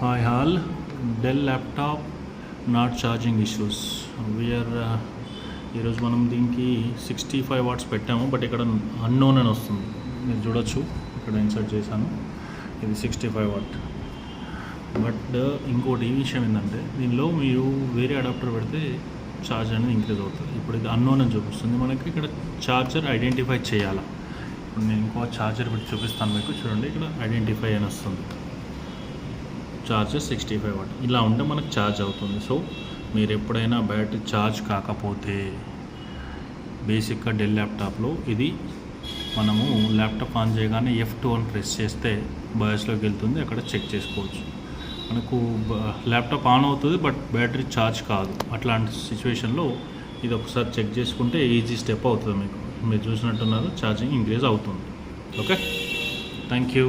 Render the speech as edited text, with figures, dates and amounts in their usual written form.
Hi all, Dell laptop not charging issues. We are ఈరోజు మనం దీనికి 65 వాట్స్ పెట్టాము, బట్ ఇక్కడ అన్నోన్ అని వస్తుంది. మీరు చూడొచ్చు, ఇక్కడ ఇన్సర్ట్ చేశాను. ఇది 65 వాట్. బట్ ఇంకోటి ఈ విషయం ఏంటంటే, దీనిలో మీరు వేరే అడాప్టర్ పెడితే ఛార్జ్ అనేది ఇంక్రీజ్ అవుతుంది. ఇప్పుడు ఇది అన్నోన్ అని చూపిస్తుంది మనకి. ఇక్కడ ఛార్జర్ ఐడెంటిఫై చేయాలి. ఇప్పుడు నేను ఇంకో ఛార్జర్ పెట్టి చూపిస్తాను మీకు. చూడండి, ఇక్కడ ఐడెంటిఫై అని వస్తుంది. Charger 65 what. ఇలా ఉంటే మనకు ఛార్జ్ అవుతుంది. సో మీరు ఎప్పుడైనా బ్యాటరీ ఛార్జ్ కాకపోతే బేసిక్గా డెల్ ల్యాప్టాప్లో ఇది మనము ల్యాప్టాప్ ఆన్ చేయగానే F2 అని ప్రెస్ చేస్తే బయాస్లోకి వెళ్తుంది. అక్కడ చెక్ చేసుకోవచ్చు. మనకు ల్యాప్టాప్ ఆన్ అవుతుంది, బట్ బ్యాటరీ ఛార్జ్ కాదు. అట్లాంటి సిచ్యువేషన్లో ఇది ఒకసారి చెక్ చేసుకుంటే ఈజీ స్టెప్ అవుతుంది. మీకు మీరు చూసినట్టున్నారు, ఛార్జింగ్ ఇంక్రీజ్ అవుతుంది. Okay, thank you.